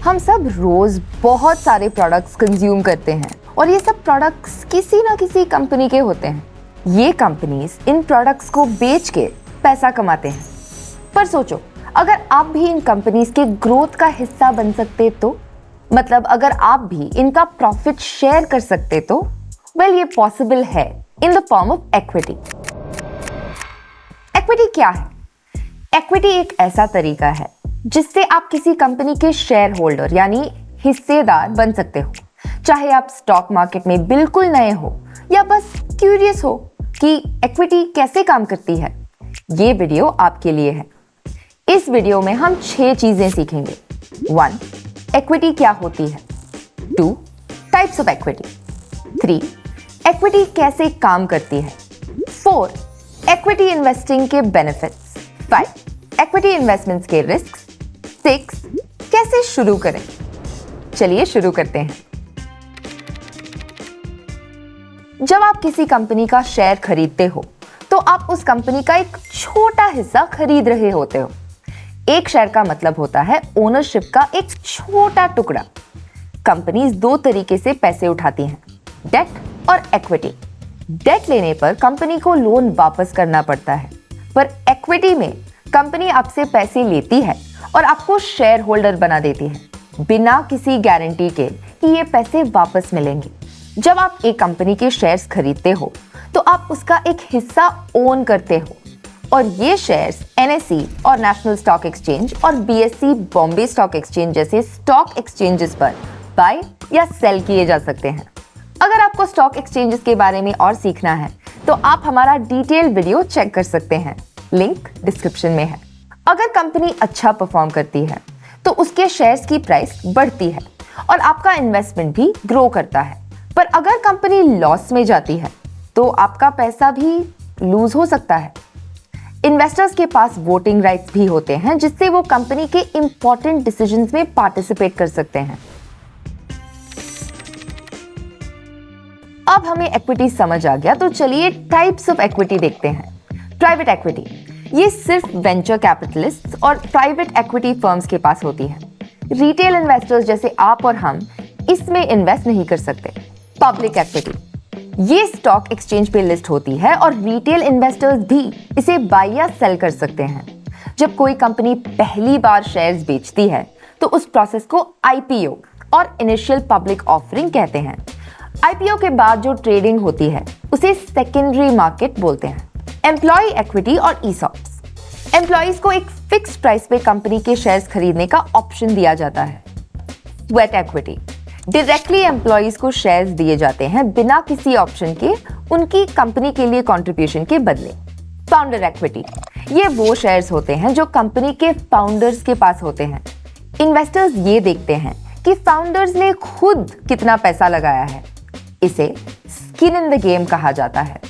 हम सब रोज बहुत सारे प्रोडक्ट्स कंज्यूम करते हैं और ये सब प्रोडक्ट्स किसी ना किसी कंपनी के होते हैं। ये कंपनीज इन प्रोडक्ट्स को बेच के पैसा कमाते हैं। पर सोचो, अगर आप भी इन कंपनीज के ग्रोथ का हिस्सा बन सकते तो, मतलब अगर आप भी इनका प्रॉफिट शेयर कर सकते तो, वेल ये पॉसिबल है in the form of equity. Equity क्या है? इक्विटी एक ऐसा तरीका है जिससे आप किसी कंपनी के शेयर होल्डर यानी हिस्सेदार बन सकते हो। चाहे आप स्टॉक मार्केट में बिल्कुल नए हो या बस क्यूरियस हो कि इक्विटी कैसे काम करती है, ये वीडियो आपके लिए है। इस वीडियो में हम 6 चीजें सीखेंगे। 1. इक्विटी क्या होती है। 2. Types of equity. 3. इक्विटी कैसे काम करती है। 4. इक्विटी इन्वेस्टिंग के बेनिफिट्स। 5. इक्विटी इन्वेस्टमेंट्स के रिस्क्स। 6. कैसे शुरू करें। चलिए शुरू करते हैं। जब आप किसी कंपनी का शेयर खरीदते हो तो आप उस कंपनी का एक छोटा हिस्सा खरीद रहे होते हो। एक शेयर का मतलब होता है ओनरशिप का एक छोटा टुकड़ा। कंपनीज 2 तरीके से पैसे उठाती हैं, डेट और इक्विटी। डेट लेने पर कंपनी को लोन वापस करना पड़ता है, पर इक्विटी में कंपनी आपसे पैसे लेती है और आपको शेयर होल्डर बना देती है बिना किसी गारंटी के कि ये पैसे वापस मिलेंगे। जब आप एक कंपनी के शेयर्स खरीदते हो तो आप उसका एक हिस्सा ओन करते हो और ये शेयर्स एनएसई और नेशनल स्टॉक एक्सचेंज और बीएसई बॉम्बे स्टॉक एक्सचेंज जैसे स्टॉक एक्सचेंजेस पर बाय या सेल किए जा सकते हैं। अगर आपको स्टॉक एक्सचेंजेस के बारे में और सीखना है तो आप हमारा डिटेल वीडियो चेक कर सकते हैं, लिंक डिस्क्रिप्शन में है। अगर कंपनी अच्छा परफॉर्म करती है तो उसके शेयर्स की प्राइस बढ़ती है और आपका इन्वेस्टमेंट भी ग्रो करता है। पर अगर कंपनी लॉस में जाती है तो आपका पैसा भी लूज हो सकता है। इन्वेस्टर्स के पास वोटिंग राइट्स भी होते हैं जिससे वो कंपनी के इंपॉर्टेंट डिसीजंस में पार्टिसिपेट कर सकते हैं। अब हमें इक्विटी समझ आ गया तो चलिए टाइप्स ऑफ इक्विटी देखते हैं। प्राइवेट इक्विटी, ये सिर्फ वेंचर कैपिटलिस्ट्स और प्राइवेट इक्विटी फर्म्स के पास होती है। रिटेल इन्वेस्टर्स जैसे आप और हम इसमें इन्वेस्ट नहीं कर सकते। पब्लिक इक्विटी, ये स्टॉक एक्सचेंज पे लिस्ट होती है और रिटेल इन्वेस्टर्स भी इसे बाय या सेल कर सकते हैं। जब कोई कंपनी पहली बार शेयर्स बेचती है तो उस प्रोसेस को आईपीओ और इनिशियल पब्लिक ऑफरिंग कहते हैं। आईपीओ के बाद जो ट्रेडिंग होती है उसे सेकेंडरी मार्केट बोलते हैं। एम्प्लॉय इक्विटी और ईसॉप्स, एम्प्लॉयज को एक फिक्स्ड प्राइस पे कंपनी के शेयर्स खरीदने का ऑप्शन दिया जाता है। स्वेट इक्विटी, डायरेक्टली एम्प्लॉयज को शेयर्स दिए जाते हैं बिना किसी ऑप्शन के उनकी कंपनी के लिए कंट्रीब्यूशन के बदले। फाउंडर इक्विटी, ये वो शेयर्स होते हैं जो कंपनी के फाउंडर्स के पास होते हैं। इन्वेस्टर्स ये देखते हैं कि फाउंडर्स ने खुद कितना पैसा लगाया है। इसे स्किन इन द गेम कहा जाता है।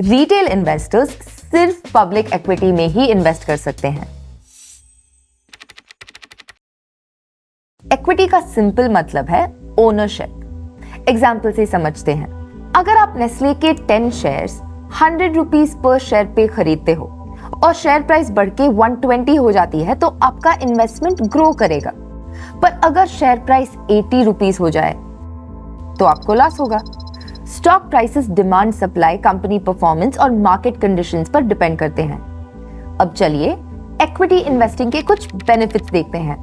रिटेल इन्वेस्टर्स सिर्फ पब्लिक इक्विटी में ही इन्वेस्ट कर सकते हैं। इक्विटी का सिंपल मतलब है ओनरशिप। एग्जाम्पल से समझते हैं। अगर आप नेस्ले के 10 शेयर्स 100 रुपीज पर शेयर पे खरीदते हो और शेयर प्राइस बढ़ के 120 हो जाती है तो आपका इन्वेस्टमेंट ग्रो करेगा। पर अगर शेयर प्राइस 80 रुपीज हो जाए तो आपको लॉस होगा। Stock prices demand, supply, company performance और मार्केट कंडीशंस पर डिपेंड करते हैं। अब चलिए इक्विटी इन्वेस्टिंग के कुछ बेनिफिट्स देखते हैं।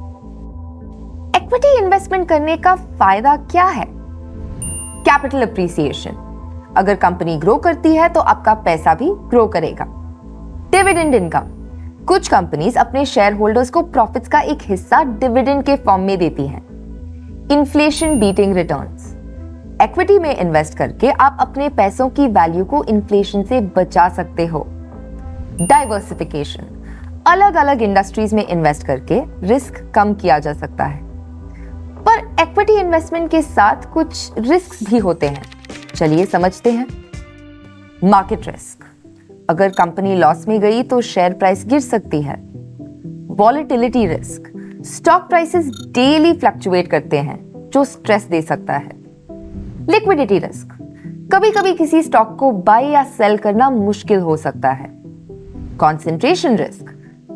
इक्विटी इन्वेस्टमेंट करने का फायदा क्या है? कैपिटल अप्रिसिएशन, अगर कंपनी ग्रो करती है तो आपका पैसा भी ग्रो करेगा। डिविडेंड इनकम, कुछ कंपनीज अपने शेयर होल्डर्स को प्रॉफिट्स का एक हिस्सा डिविडेंड के फॉर्म में देती हैं। इन्फ्लेशन बीटिंग रिटर्न्स, इक्विटी में इन्वेस्ट करके आप अपने पैसों की वैल्यू को इन्फ्लेशन से बचा सकते हो। डाइवर्सिफिकेशन, अलग अलग इंडस्ट्रीज में इन्वेस्ट करके रिस्क कम किया जा सकता है। पर इक्विटी इन्वेस्टमेंट के साथ कुछ रिस्क भी होते हैं, चलिए समझते हैं। मार्केट रिस्क, अगर कंपनी लॉस में गई तो शेयर प्राइस गिर सकती है। Volatility risk, stock prices daily fluctuate करते हैं जो स्ट्रेस दे सकता है। लिक्विडिटी रिस्क, कभी कभी किसी स्टॉक को बाय या सेल करना मुश्किल हो सकता है। कॉन्सेंट्रेशन रिस्क,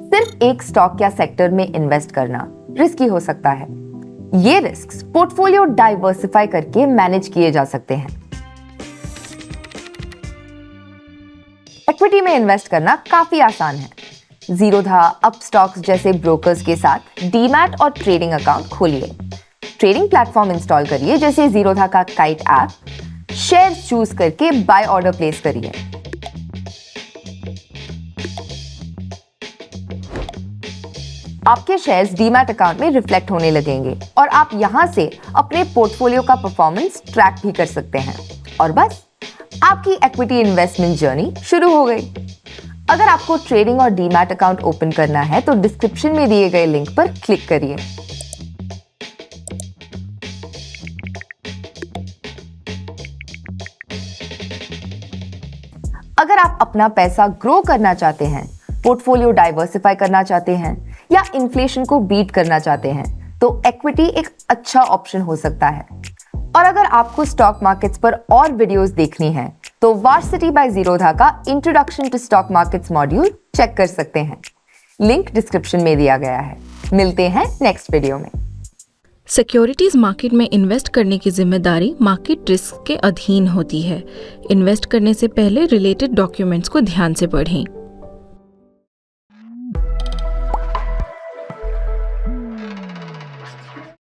सिर्फ एक स्टॉक या सेक्टर में इन्वेस्ट करना रिस्की हो सकता है। ये रिस्क्स पोर्टफोलियो डाइवर्सिफाई करके मैनेज किए जा सकते हैं। इक्विटी में इन्वेस्ट करना काफी आसान है। जीरोधा, अपस्टॉक्स जैसे ब्रोकर्स के साथ डीमैट और ट्रेडिंग अकाउंट खोलिए। ट्रेडिंग प्लेटफॉर्म इंस्टॉल करिए जैसे जीरोधा का काइट ऐप। शेयर चूज करके बाय ऑर्डर प्लेस करिए। आपके शेयर्स डीमैट अकाउंट में रिफ्लेक्ट होने लगेंगे और आप यहां से अपने पोर्टफोलियो का परफॉर्मेंस ट्रैक भी कर सकते हैं। और बस आपकी इक्विटी इन्वेस्टमेंट जर्नी शुरू हो गई। अगर आपको ट्रेडिंग और डीमैट अकाउंट ओपन करना है तो डिस्क्रिप्शन में दिए गए लिंक पर क्लिक करिए। अगर आप अपना पैसा ग्रो करना चाहते हैं, पोर्टफोलियो डाइवर्सिफाई करना चाहते हैं या इन्फ्लेशन को बीट करना चाहते हैं तो इक्विटी एक अच्छा ऑप्शन हो सकता है। और अगर आपको स्टॉक मार्केट्स पर और वीडियोस देखनी है तो वार्सिटी बाय जीरोधा का introduction to stock markets module check कर सकते हैं। लिंक डिस्क्रिप्शन में दिया गया है। मिलते हैं नेक्स्ट वीडियो में। सिक्योरिटीज मार्केट में इन्वेस्ट करने की जिम्मेदारी मार्केट रिस्क के अधीन होती है। इन्वेस्ट करने से पहले रिलेटेड डॉक्यूमेंट्स को ध्यान से पढ़ें।